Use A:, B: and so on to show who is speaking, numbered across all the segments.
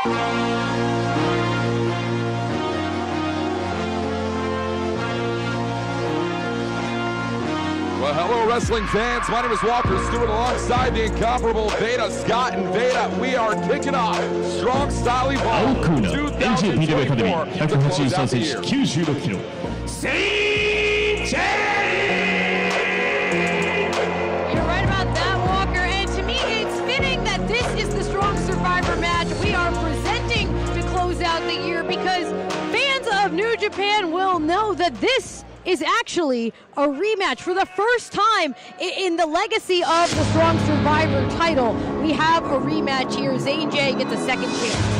A: Well, hello, wrestling fans. My name is Walker Stewart alongside the incomparable Veda, Scott, and Veda. We are kicking off Strong Style Evolve 2024 to close out the year.
B: Zay J!
C: You're right about that, Walker. And to me, it's fitting that this is the Strong Survivor match we are presenting to close out the year, because fans of New Japan will know that this is actually a rematch for the first time in the legacy of the Strong Survivor title. We have a rematch here. Zay J gets a second chance.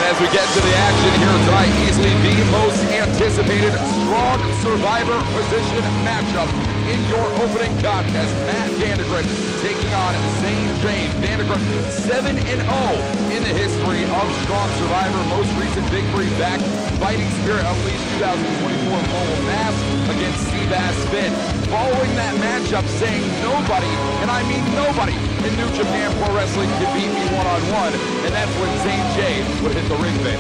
A: As we get into the action here tonight, easily the most anticipated Strong Survivor position matchup in your opening contest. Matt Vandergriff taking on Zay J. Vandergriff 7-0 in the history of Strong Survivor. Most recent victory back Fighting Spirit Unleashed 2024 Mobile Mass against Seabass Finn. Following that matchup, saying nobody, and I mean nobody, in New Japan Pro Wrestling can beat me one-on-one, and that's when Zay J would hit the ring bait.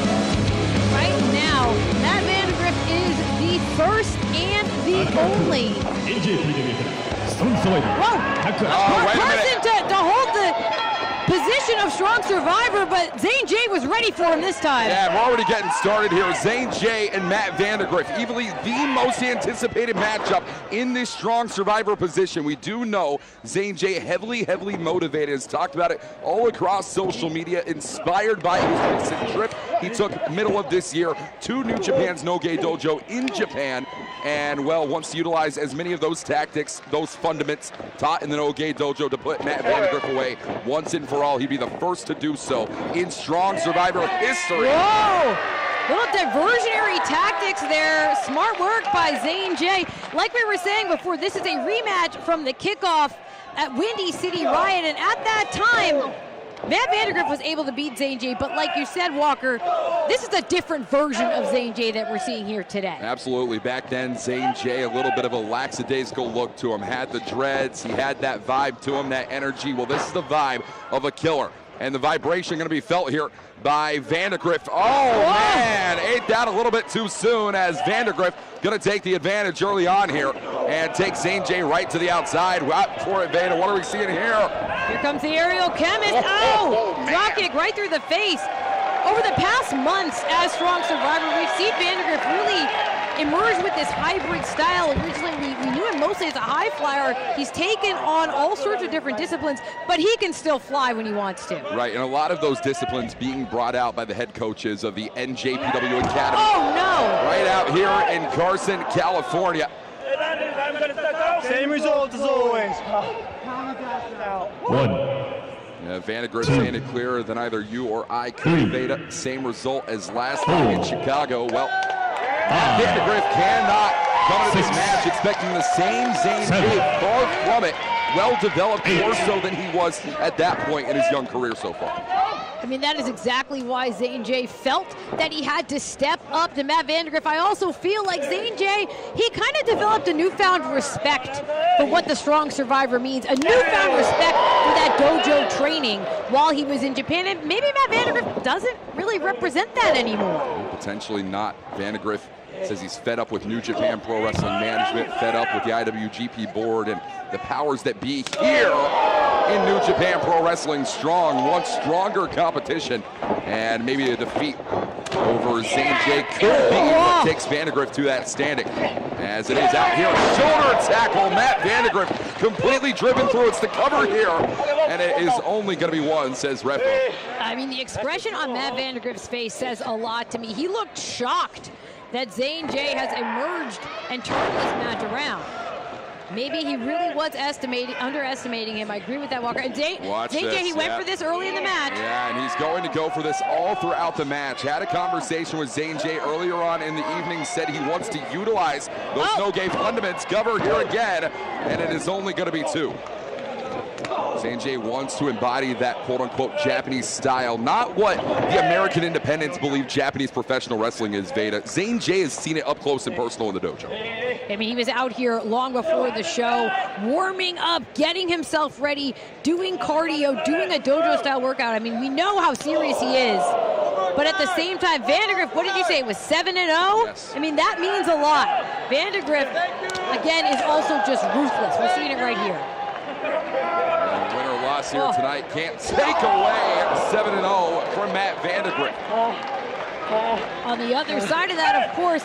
C: Right now, Matt Vandergriff is the first and the only
B: NJPW.
C: person to hold the position of Strong Survivor, but Zay J was ready for him this time.
A: Yeah, we're already getting started here. Zay J and Matt Vandergriff, easily the most anticipated matchup in this Strong Survivor position. We do know Zay J heavily motivated, has talked about it all across social media, inspired by his recent trip he took middle of this year to New Japan's No-Gi Dojo in Japan, and well, wants to utilize as many of those tactics, those fundaments taught in the No-Gi Dojo to put Matt Vandergriff away once and for all. He'd be the first to do so in Strong Survivor history.
C: Whoa! Little diversionary tactics there. Smart work by Zay J. Like we were saying before, this is a rematch from the kickoff at Windy City Riot, and at that time, Matt Vandergriff was able to beat Zay J, but like you said, Walker, this is a different version of Zay J that we're seeing here today.
A: Absolutely. Back then, Zay J, a little bit of a lackadaisical look to him. Had the dreads, he had that vibe to him, that energy. Well, this is the vibe of a killer. And the vibration going to be felt here by Vandergriff. Oh, man, ate that a little bit too soon, as Vandergriff going to take the advantage early on here and take Zay J right to the outside. Out for it, Veda. What are we seeing here?
C: Here comes the aerial chemist. Drop kick right through the face. Over the past months as Strong Survivor, we've seen Vandergriff really emerge with this hybrid style. Originally, we knew him mostly as a high flyer. He's taken on all sorts of different disciplines, but he can still fly when he wants to.
A: Right, and a lot of those disciplines being brought out by the head coaches of the NJPW Academy.
C: Oh, no!
A: Right out here in Carson, California.
D: Same result as always.
A: Vandergriff saying it clearer than either you or I could. Veda, same result as last week in Chicago. Well, Vandergriff cannot come to this match expecting the same Zay J. Far from it. Well developed, more so than he was at that point in his young career so far.
C: I mean, that is exactly why Zay J felt that he had to step up to Matt Vandergriff. I also feel like Zay J, he kind of developed a newfound respect for what the Strong Survivor means, a newfound respect for that dojo training while he was in Japan, and maybe Matt Vandergriff doesn't really represent that anymore.
A: Potentially not. Vandergriff says he's fed up with New Japan Pro Wrestling Management, fed up with the IWGP board and the powers that be here in New Japan Pro Wrestling. Strong wants stronger competition, and maybe a defeat over Zay J could be what takes Vandergriff to that standing. As it is out here, shoulder tackle, Matt Vandergriff completely driven through. It's the cover here, and it is only going to be one, says referee.
C: I mean, the expression on Matt Vandergriff's face says a lot to me. He looked shocked that Zay J has emerged and turned this match around. Maybe he really was underestimating him. I agree with that, Walker. And Zay J, he went for this early in the match.
A: Yeah, and he's going to go for this all throughout the match. Had a conversation with Zay J earlier on in the evening, said he wants to utilize those no-game fundaments. Cover here again, and it is only going to be two. Zay J wants to embody that quote-unquote Japanese style, not what the American independents believe Japanese professional wrestling is, Veda. Zay J has seen it up close and personal in the dojo.
C: I mean, he was out here long before the show, warming up, getting himself ready, doing cardio, doing a dojo-style workout. I mean, we know how serious he is. But at the same time, Vandergriff, what did you say? It was 7-0?
A: Yes.
C: I mean, that means a lot. Vandergriff, again, is also just ruthless. We're seeing it right here.
A: And winner loss here tonight can't take away 7-0 from Matt Vandergriff.
C: On the other side of that, of course,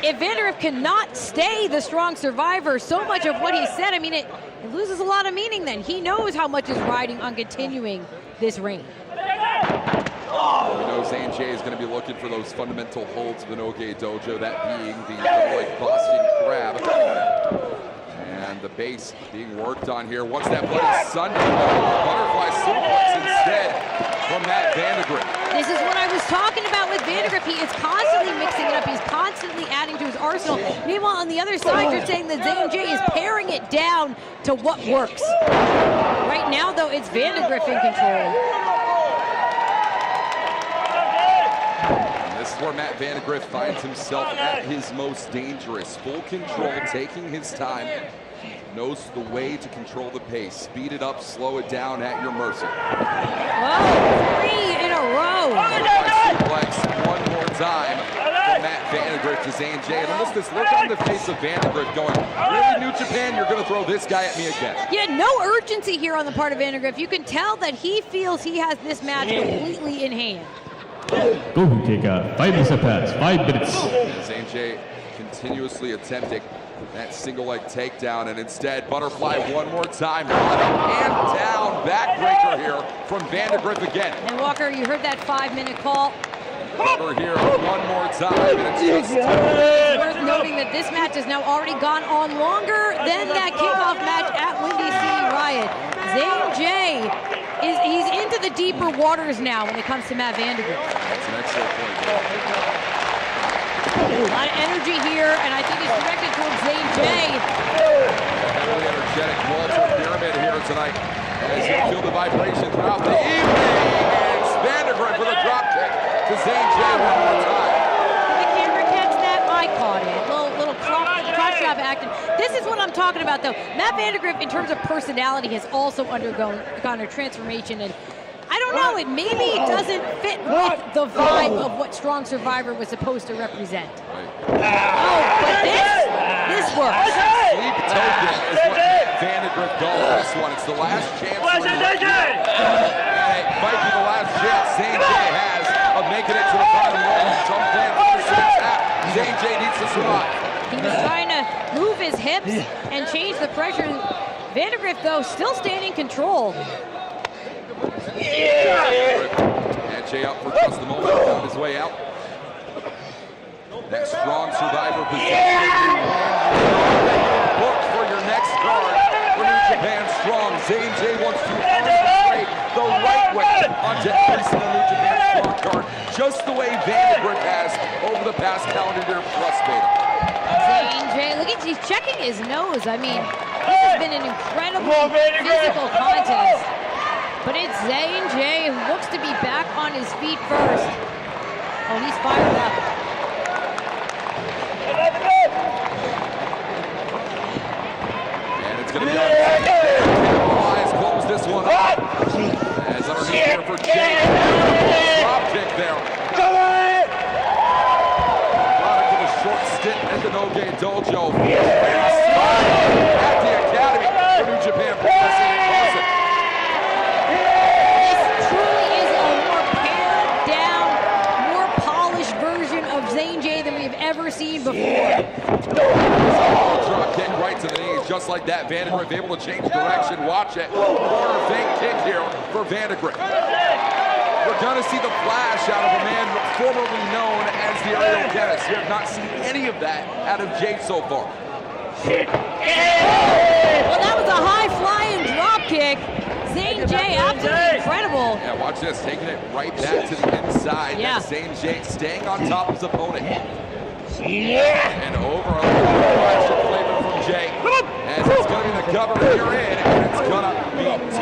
C: if Vandergriff cannot stay the strong survivor, so much of what he said, I mean, it loses a lot of meaning then. He knows how much is riding on continuing this reign.
A: We know Zay J is going to be looking for those fundamental holds of the Noge Dojo, that being the like Boston Crab. And the base being worked on here. Once that bloody Sunday, butterfly suplex instead from Matt Vandergriff.
C: This is what I was talking about with Vandergriff. He is constantly mixing it up. He's constantly adding to his arsenal. Meanwhile, on the other side, you're saying that Zay J is paring it down to what works. Right now, though, it's Vandergriff in control.
A: This is where Matt Vandergriff finds himself at his most dangerous. Full control, taking his time, knows the way to control the pace. Speed it up, slow it down at your mercy.
C: Whoa, 3 in a row.
A: Suplex one more time from Matt Vandergriff to Zay J. And almost this look on the face of Vandergriff going, really, New Japan, you're going to throw this guy at me again?
C: Yeah, no urgency here on the part of Vandergriff. You can tell that he feels he has this match completely in hand.
B: Goku kick out. 5 minutes have passed. 5 minutes.
A: Zay J continuously attempting that single leg takedown, and instead butterfly one more time. And down, backbreaker here from Vandergriff again.
C: And Walker, you heard that 5-minute call.
A: Over here one more time, and it's just
C: worth noting that this match has now already gone on longer than that kickoff match at Windy City Riot. Zay J he's into the deeper waters now when it comes to Matt Vandergriff.
A: That's an excellent point.
C: A lot of energy here, and I think it's directed towards Zay J.
A: Heavily energetic Walter Pyramid here tonight as you feel the vibration throughout the evening. And it's Vandergriff with a drop kick to Zay J one more time.
C: The camera catch that? I caught it. Little cross drop action. This is what I'm talking about, though. Matt Vandergriff, in terms of personality, has also undergone a transformation, and I don't know, it maybe doesn't fit with the vibe of what Strong Survivor was supposed to represent. Oh, but this works.
A: Sleep token is what Vandergriff calls this one. It's the last chance for him. And it might be the last chance Zay J has of making it to the bottom row. Some fans understand that. Zay J needs to survive.
C: He was trying to move his hips and change the pressure. Vandergriff, though, still staying in control.
A: And Jay up for just the moment, found his way out. That Strong Survivor position. Look for your next card for New Japan Strong. Zay J wants to illustrate the right way onto every single New Japan Strong card, just the way Vandergriff has over the past calendar year plus, Beta.
C: Zay J, look at, he's checking his nose. I mean, this has been an incredibly physical contest. But it's Zay J who looks to be back on his feet first. Oh, he's fired up.
A: And it's going to be eyes close this one up. As underneath here for Jay. Drop kick there. Product of a short stint at the Noge Dojo. At the Academy for New Japan Pro Wrestling.
C: Ever seen before.
A: Drop kick right to the knees, just like that. Vandergriff able to change direction. Watch it. Corner fake kick here for Vandergriff. We're going to see the flash out of a man formerly known as the aerial dentist. We have not seen any of that out of Jay so far.
C: Well, that was a high-flying drop kick. Zay J, absolutely incredible.
A: Yeah, watch this, taking it right back to the inside.
C: Yeah.
A: Zay J staying on top of his opponent. And over a little flash of flavor from Jay. As it's going to be the cover here in, and it's going to be 2.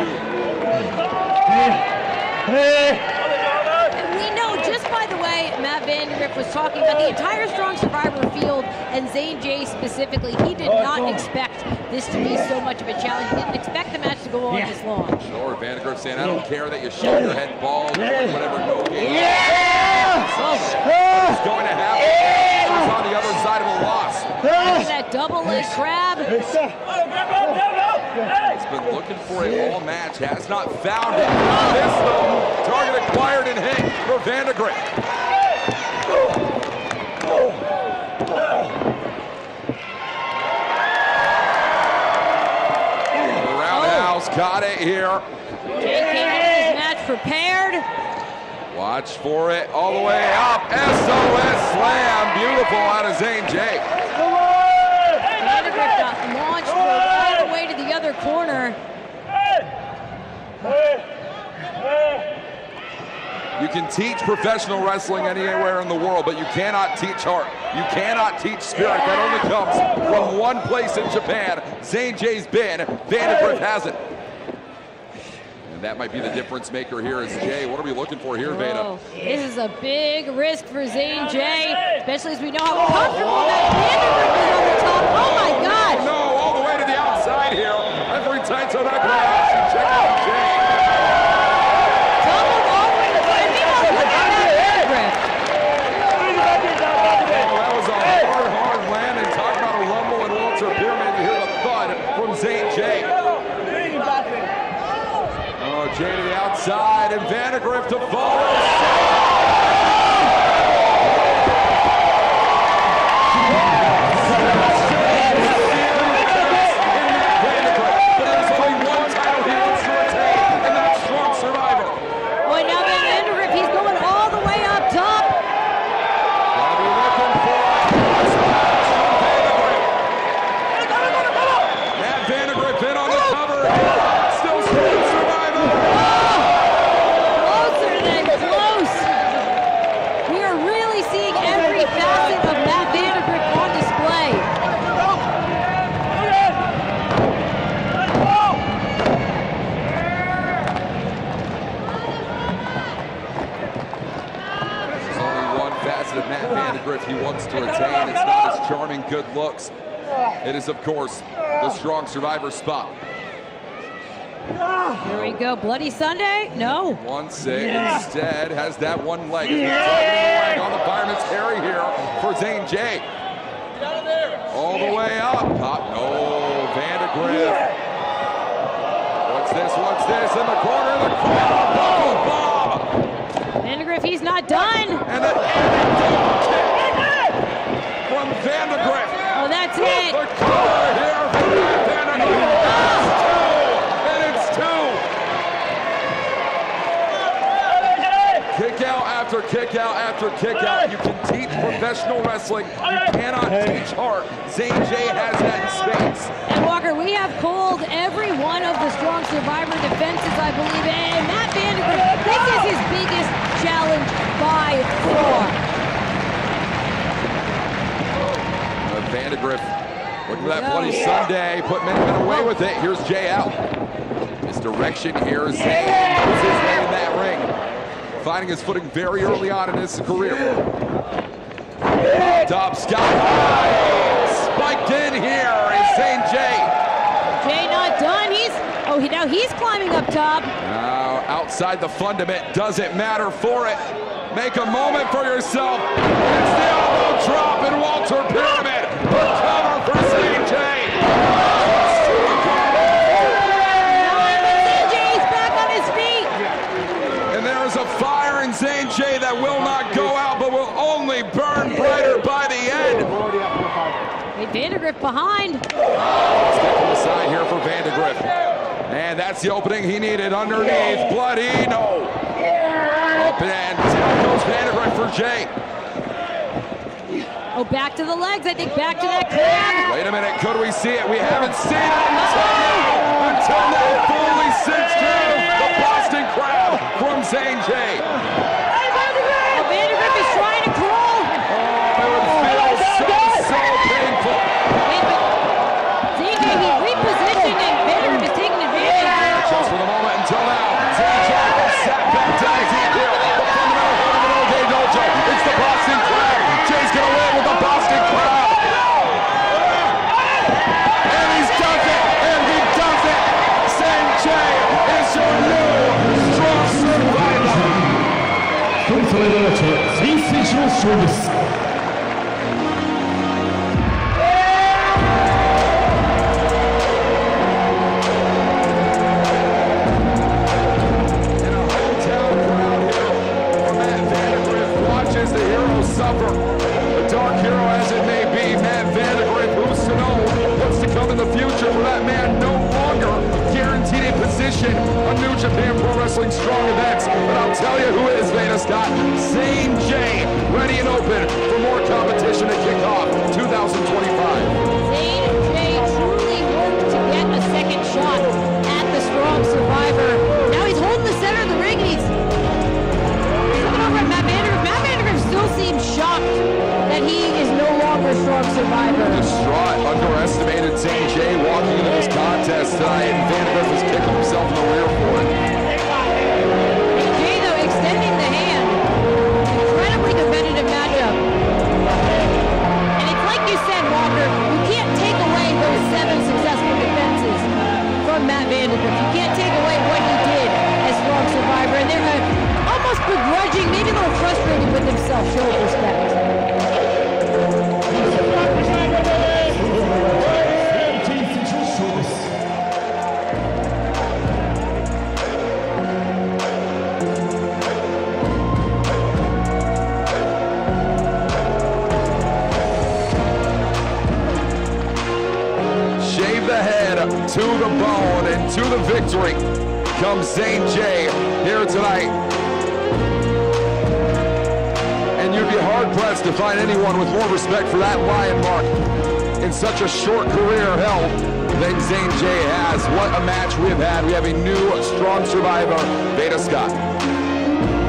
C: We know, just by the way, Matt Vandergriff was talking about the entire Strong Survivor field, and Zay J specifically, he did not expect this to be so much of a challenge. He didn't expect the match to go on this long.
A: Sure, Vandergriff saying, I don't care that you shove your head ball, whatever, no game. What's going to happen? He's on the other side of a loss.
C: That double leg crab.
A: He's been looking for it all match, has not found it. This though, target acquired and hit for Vandergriff. Roundhouse got it here.
C: Jay came into this match prepared.
A: Watch for it all the way up. SOS slam, beautiful out of Zay J.
C: Vandergriff got launched all the way to the other corner.
A: You can teach professional wrestling anywhere in the world, but you cannot teach heart. You cannot teach spirit. That only comes from one place in Japan. Zay J's been, Vandergriff hasn't. And that might be the difference maker here is Jay. What are we looking for here, Veda?
C: This is a big risk for Zay J, especially as we know how comfortable that Vandergriff is on the top. Oh my gosh!
A: No, all the way to the outside here. Every time to that glass. Check out Jay.
C: Double all the way to the front. Meanwhile, look at that Vandergriff.
A: That was a hard landing. Talk about a rumble and Walter Pyramid. You hear the thud from Zay J. Oh, Jay to the outside, and Vandergriff to follow. There's only one title he wants to retain, and that's Strong Survivor.
C: Boy, now Vandergriff, he's going all the way up top.
A: Gotta be looking for Matt Vandergriff in on the cover. Still Strong Survivor.
C: Closer than close. We are really seeing every facet of Matt Vandergriff on display.
A: There's only one facet of Matt Vandergriff he wants to retain. It's not his charming good looks. It is, of course, the Strong Survivor spot.
C: Here we go. Bloody Sunday? No.
A: 1-6 instead has that one leg. It's targeting the leg on the fireman's carry here for Zay J. All the way up. Top. No, Vandergriff. What's this? What's this? In the corner. Buckle bomb.
C: Vandergriff, he's not done.
A: And an antidote kick from Vandergriff.
C: Oh, that's it.
A: The cover here for Vandergriff. Kick out after kick out after kick out. You can teach professional wrestling. You cannot teach heart. Zay J has that in spades.
C: And Walker, we have called every one of the Strong Survivor defenses, I believe. And Matt Vandergriff, this is his biggest challenge by far.
A: Vandergriff, look at that Bloody Sunday. Put Minutemen away with it. Here's Jay out. Misdirection here. Zay knows his way in that ring. Finding his footing very early on in his career. Top sky high. Spiked in here is Zay J.
C: Jay not done. Now he's climbing up top.
A: Now outside the fundament, doesn't matter for it. Make a moment for yourself. It's the elbow drop and Walter Pyramid. Recover for Zay J.
C: Jay's back on his feet.
A: And there's a fire in Zay J that will not go out, but will only burn brighter by the end.
C: Hey, Vandergriff behind.
A: Step to the side here for Vandergriff. And that's the opening he needed underneath. Bloody, no. Up and down goes Vandergriff for Jay.
C: Oh, back to the legs. I think back to that crab.
A: Wait a minute, could we see it? We haven't seen it until now fully cinched in. The Boston Crab from Zay J.
C: Vandergriff is trying to crawl.
A: Oh, it would feel so painful.
C: Zay J, he
B: service.
A: And a hometown crowd here for Matt Vandergriff watches the hero suffer. The dark hero as it may be, Matt Vandergriff, who's to know what's to come in the future for that man no longer guaranteed a position on New Japan Pro Wrestling Strong Events. But I'll tell you who is Veda Scott. Zay J, ready and open for more competition to kick off 2025.
C: Zay J truly hoped to get a second shot at the Strong Survivor. Now he's holding the center of the ring and he's looking over at Matt Vandergriff. Matt Vandergriff still seems shocked that he is no longer Strong Survivor.
A: Distraught, underestimated Zay J walking into this contest tonight, and Vandergriff is kicking himself in the rear for it.
C: Jay, though, extending the hand. Incredibly competitive matchup. And it's like you said, Walker, you can't take away those 7 successful defenses from Matt Vandergriff. You can't take away what he did as Strong Survivor. And they're almost begrudging, maybe a little frustrated with himself, show of respect.
A: Shave the head to the bone, and to the victory comes Zay J here tonight. And you'd be hard-pressed to find anyone with more respect for that lion mark in such a short career, hell, than Zay J has. What a match we have had. We have a new Strong Survivor, Veda Scott.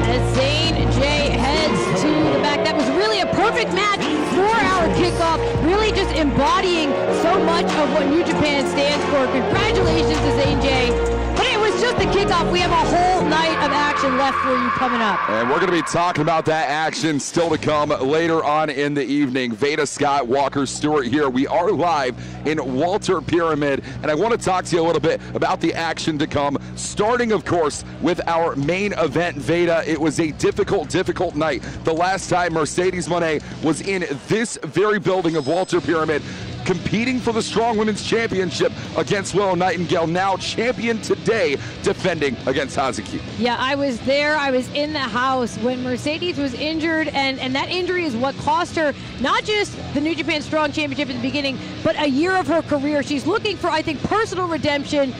C: As Zay J heads to the back, that was really a perfect match for our kickoff, really just embodying so much of what New Japan stands for. Congratulations to Zay J. But it was just the kickoff. We have a whole night of action left for you coming up.
A: And we're going to be talking about that action still to come later on in the evening. Veda Scott, Walker Stewart here. We are live in Walter Pyramid, and I want to talk to you a little bit about the action to come, starting, of course, with our main event, Veda. It was a difficult night. The last time Mercedes Moné was in this very building of Walter Pyramid, competing for the Strong Women's Championship against Willow Nightingale, now champion today, defending against Hazuki.
C: Yeah, I was there. I was in the house when Mercedes was injured, and that injury is what cost her not just the New Japan Strong Championship at the beginning, but a year of her career. She's looking for, I think, personal redemption.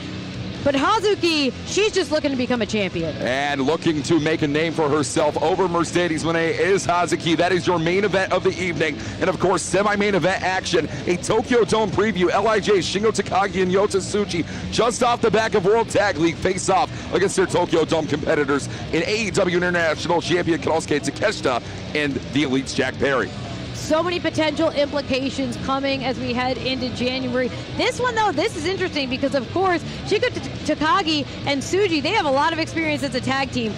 C: But Hazuki, she's just looking to become a champion.
A: And looking to make a name for herself over Mercedes Moné is Hazuki. That is your main event of the evening. And of course, semi-main event action, a Tokyo Dome preview. LIJ, Shingo Takagi, and Yota Tsuchi just off the back of World Tag League face off against their Tokyo Dome competitors in AEW International Champion Konosuke Takeshita and the Elite's Jack Perry.
C: So many potential implications coming as we head into January. This one, though, this is interesting because, of course, Shingo Takagi and Tsuji, they have a lot of experience as a tag team.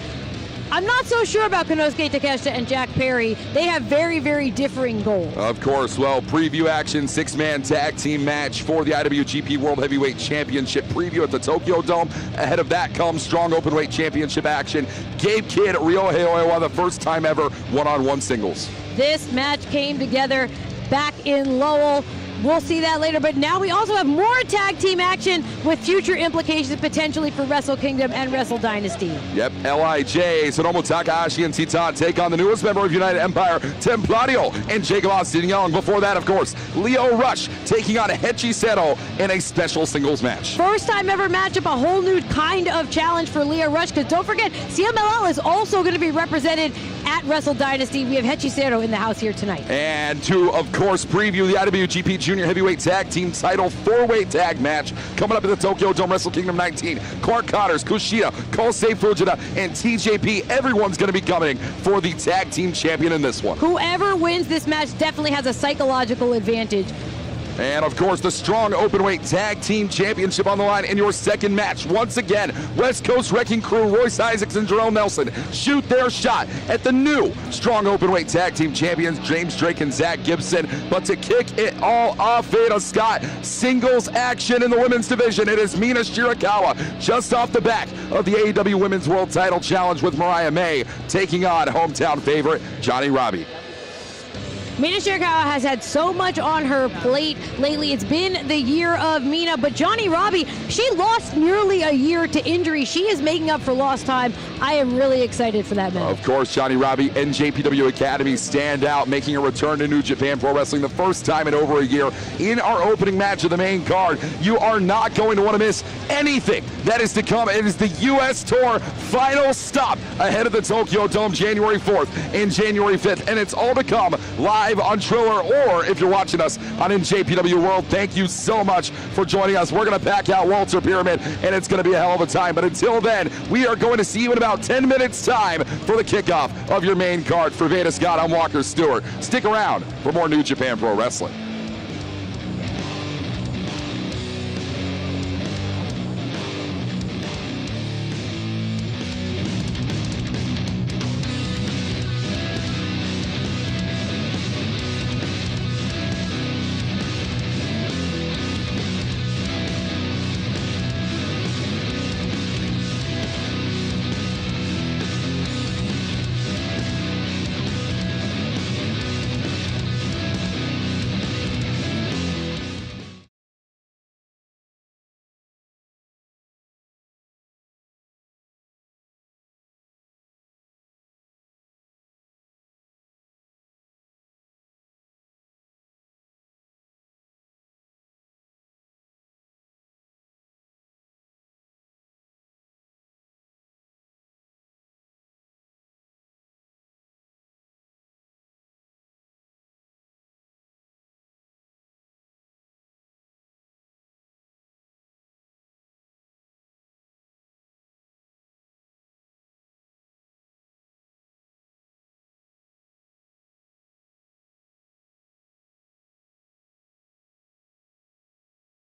C: I'm not so sure about Konosuke Takeshita and Jack Perry. They have very, very differing goals.
A: Of course, well, preview action, 6-man tag team match for the IWGP World Heavyweight Championship preview at the Tokyo Dome. Ahead of that comes strong openweight championship action. Gabe Kidd, Ryohei Oiwa, the first time ever one-on-one singles.
C: This match came together back in Lowell. We'll see that later, but now we also have more tag team action with future implications potentially for Wrestle Kingdom and Wrestle Dynasty.
A: Yep, LIJ, Sonomu Takahashi and Titan take on the newest member of United Empire, Templario and Jacob Austin Young. Before that, of course, Lio Rush taking on Hechisero in a special singles match.
C: First time ever matchup, a whole new kind of challenge for Lio Rush, because don't forget, CMLL is also going to be represented at Wrestle Dynasty. We have Hechisero in the house here tonight.
A: And to, of course, preview the IWGP Junior Heavyweight Tag Team title 4-way tag match coming up at the Tokyo Dome Wrestle Kingdom 19. Clark Connors, Kushida, Kosei Fujita, and TJP. Everyone's going to be coming for the tag team champion in this one.
C: Whoever wins this match definitely has a psychological advantage.
A: And of course, the strong openweight tag team championship on the line in your second match. Once again, West Coast Wrecking Crew, Royce Isaacs and Jerome Nelson shoot their shot at the new strong openweight tag team champions, James Drake and Zach Gibson. But to kick it all off, Veda Scott, singles action in the women's division. It is Mina Shirakawa just off the back of the AEW Women's World Title Challenge with Mariah May taking on hometown favorite Johnny Robbie.
C: Mina Shirakawa has had so much on her plate lately. It's been the year of Mina, but Johnny Robbie, she lost nearly a year to injury. She is making up for lost time. I am really excited for that match.
A: Of course, Johnny Robbie, NJPW Academy standout, making a return to New Japan Pro Wrestling the first time in over a year in our opening match of the main card. You are not going to want to miss anything that is to come. It is the U.S. Tour final stop ahead of the Tokyo Dome January 4th and January 5th, and it's all to come live on Triller, or if you're watching us on NJPW World, thank you so much for joining us. We're going to pack out Walter Pyramid, and it's going to be a hell of a time. But until then, we are going to see you in about 10 minutes time for the kickoff of your main card. For Veda Scott, I'm Walker Stewart. Stick around for more New Japan Pro Wrestling.